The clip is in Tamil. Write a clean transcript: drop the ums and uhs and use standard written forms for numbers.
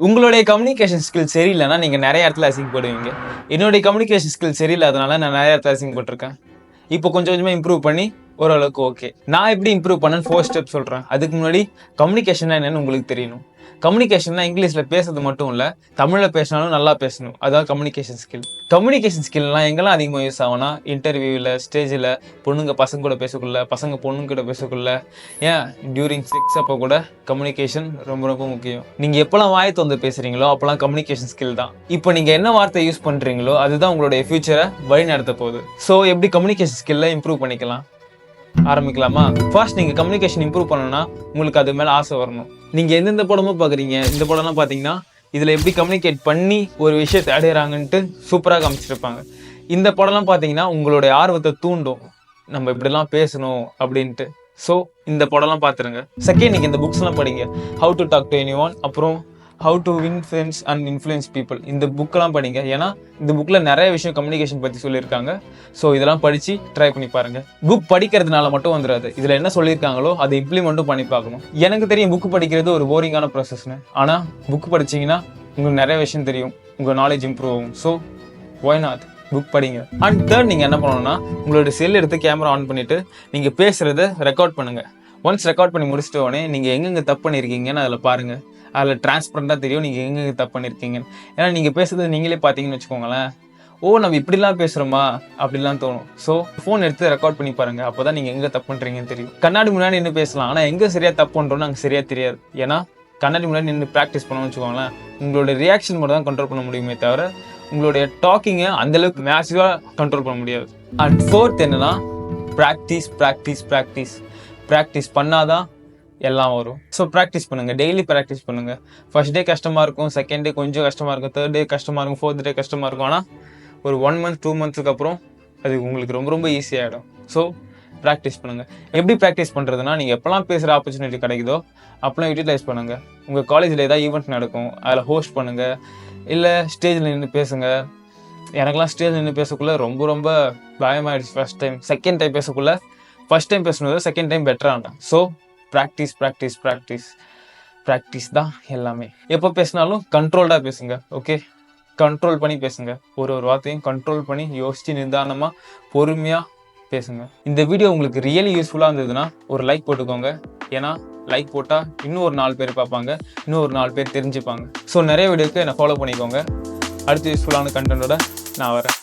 உங்களுடைய கம்யூனிகேஷன் ஸ்கில் சரியில்லைன்னா நீங்கள் நிறைய இடத்துல அசிங்கப்படுவீங்க. என்னுடைய கம்யூனிகேஷன் ஸ்கில் சரியில்லாதனால நான் நிறைய இடத்துல அசிங்கப்பட்டிருக்கேன். இப்போ கொஞ்சம் கொஞ்சமாக இம்ப்ரூவ் பண்ணி ஓரளவுக்கு ஓகே. நான் எப்படி இம்ப்ரூவ் பண்ணேன்னு 4 ஸ்டெப் சொல்கிறேன். அதுக்கு முன்னாடி கம்யூனிகேஷன் என்னன்னு உங்களுக்கு தெரியணும். கம்யூனிகேஷன்னா இங்கிலீஷில் பேசுறது மட்டும் இல்லை, தமிழில் பேசினாலும் நல்லா பேசணும். அதான் கம்யூனிகேஷன் ஸ்கில். கம்யூனிகேஷன் ஸ்கில்லாம் எங்கெல்லாம் அதிகமாக யூஸ் ஆகும்னா, இன்டர்வியூவில், ஸ்டேஜில், பொண்ணுங்க பசங்க கூட பேசக்குள்ள, பசங்க பொண்ணுங்க கூட பேசக்குள்ள, ஏன் டியூரிங் செக்ஸ் அப்போ கூட கம்யூனிகேஷன் ரொம்ப ரொம்ப முக்கியம். நீங்கள் எப்போல்லாம் வாயை திறந்து பேசுகிறீங்களோ அப்போல்லாம் கம்யூனிகேஷன் ஸ்கில் தான். இப்போ நீங்கள் என்ன வார்த்தை யூஸ் பண்ணுறீங்களோ அதுதான் உங்களுடைய ஃபியூச்சரை வழி நடத்த போகுது. ஸோ எப்படி கம்யூனிகேஷன் ஸ்கில்லை இம்ப்ரூவ் பண்ணிக்கலாம் ஆரம்பிக்கலாமா? ஃபர்ஸ்ட் நீங்கள் கம்யூனிகேஷன் இம்ப்ரூவ் பண்ணணும்னா உங்களுக்கு அது மேலே ஆசை வரணும். நீங்கள் எந்தெந்த படமும் பார்க்குறீங்க, இந்த படம்லாம் பார்த்தீங்கன்னா இதில் எப்படி கம்யூனிகேட் பண்ணி ஒரு விஷயத்தை அடையிறாங்கன்ட்டு சூப்பராக காமிச்சிருப்பாங்க. இந்த படம்லாம் பார்த்தீங்கன்னா உங்களுடைய ஆர்வத்தை தூண்டும், நம்ம இப்படிலாம் பேசணும் அப்படின்ட்டு. ஸோ இந்த படம்லாம் பார்த்துருங்க. செகண்ட், நீங்கள் இந்த புக்ஸ்லாம் படிங்க. How to talk to anyone, அப்புறம் how to win friends and influence people. இந்த புக்கெல்லாம் படிங்க. ஏன்னா இந்த புக்கில் நிறைய விஷயம் கம்யூனிகேஷன் பற்றி சொல்லியிருக்காங்க. ஸோ இதெல்லாம் படித்து ட்ரை பண்ணி பாருங்கள். புக் படிக்கிறதுனால மட்டும் வந்துடாது, இதில் என்ன சொல்லியிருக்காங்களோ அதை இம்ப்ளிமெண்ட்டும் பண்ணி பார்க்கணும். எனக்கு தெரியும் புக்கு படிக்கிறது ஒரு போரிங்கான ப்ராசஸ்னு. ஆனால் புக் படிச்சிங்கன்னா உங்களுக்கு நிறைய விஷயம் தெரியும், உங்கள் நாலேஜ் இம்ப்ரூவ் ஆகும். ஸோ ஒய் நாட், புக் படிங்க. அண்ட் தேர்ட், நீங்கள் என்ன பண்ணணும்னா உங்களோட செல் எடுத்து கேமரா ஆன் பண்ணிவிட்டு நீங்கள் பேசுகிறத ரெக்கார்ட் பண்ணுங்கள். ஒன்ஸ் ரெக்கார்ட் பண்ணி முடிச்சிட்ட உடனே நீங்கள் எங்கெங்கே தப்பு பண்ணியிருக்கீங்கன்னு அதில் பாருங்கள். அதில் டிரான்ஸ்பரண்ட்டாக தெரியும் நீங்கள் எங்கே தப்பு பண்ணியிருக்கீங்கன்னு. ஏன்னா நீங்கள் பேசுறது நீங்களே பார்த்தீங்கன்னு வச்சுக்கோங்களேன், ஓ நம்ம இப்படிலாம் பேசுகிறோமா அப்படிலாம் தோணும். ஸோ ஃபோன் எடுத்து ரெக்கார்ட் பண்ணி பாருங்கள். அப்போ தான் நீங்கள் எங்கே தப்பு பண்ணுறீங்கன்னு தெரியும். கண்ணாடி முன்னாடி நின்று பேசலாம், ஆனால் எங்கே சரியாக தப்பு பண்ணுறோன்னு அங்கே சரியாக தெரியாது. ஏன்னா கண்ணாடி முன்னாடி நின்று ப்ராக்டிஸ் பண்ணணும்னு வச்சுக்கோங்களேன், உங்களுடைய ரியாக்ஷன் மட்டும் தான் கண்ட்ரோல் பண்ண முடியுமே தவிர உங்களுடைய டாக்கிங்கை அந்தளவுக்கு மேசிவாக கண்ட்ரோல் பண்ண முடியாது. அண்ட் ஃபோர்த் என்னென்னா ப்ராக்டிஸ் ப்ராக்டிஸ் ப்ராக்டிஸ் ப்ராக்டிஸ் பண்ணாதான் எல்லாம் வரும். ஸோ ப்ராக்டிஸ் பண்ணுங்கள், டெய்லி ப்ராக்டிஸ் பண்ணுங்கள். ஃபர்ஸ்ட் டே கஷ்டமாக இருக்கும், செகண்ட் டே கொஞ்சம் கஷ்டமாக இருக்கும், தேர்ட் டே கஷ்டமாக இருக்கும், ஃபோர்த் டே கஷ்டமாக இருக்கும். ஆனால் ஒரு 1 மந்த் 2 மந்த்ஸுக்கு அப்புறம் அது உங்களுக்கு ரொம்ப ரொம்ப ஈஸியாகிடும். ஸோ ப்ராக்டிஸ் பண்ணுங்கள். எப்படி ப்ராக்டிஸ் பண்ணுறதுனா, நீங்கள் எப்போல்லாம் பேசுகிற ஆப்பர்ச்சுனிட்டி கிடைக்குதோ அப்போலாம் யூட்டிலைஸ் பண்ணுங்கள். உங்கள் காலேஜில் ஏதாவது ஈவெண்ட் நடக்கும், அதில் ஹோஸ்ட் பண்ணுங்கள், இல்லை ஸ்டேஜில் நின்று பேசுங்க. எனக்கெல்லாம் ஸ்டேஜில் நின்று பேசக்குள்ளே ரொம்ப ரொம்ப பயமாகிடுச்சு ஃபர்ஸ்ட் டைம். செகண்ட் டைம் பேசக்குள்ளே ஃபர்ஸ்ட் டைம் பேசுனது செகண்ட் டைம் பெட்டராகிட்டேன். So practice practice practice practice தான் எல்லாமே. எப்போ பேசினாலும் கண்ட்ரோல்டாக பேசுங்க. ஓகே, கண்ட்ரோல் பண்ணி பேசுங்க. ஒரு வார்த்தையும் கண்ட்ரோல் பண்ணி யோசித்து நிதானமாக பொறுமையாக பேசுங்க. இந்த வீடியோ உங்களுக்கு ரியலி யூஸ்ஃபுல்லாக இருந்ததுன்னா ஒரு லைக் போட்டுக்கோங்க. ஏன்னா லைக் போட்டால் இன்னும் ஒரு 4 பேர் பார்ப்பாங்க, இன்னும் ஒரு 4 பேர் தெரிஞ்சுப்பாங்க. ஸோ நிறைய வீடியோக்கு என்னை ஃபாலோ பண்ணிக்கோங்க. அடுத்த யூஸ்ஃபுல்லான கண்டென்ட்டோட நான் வரேன்.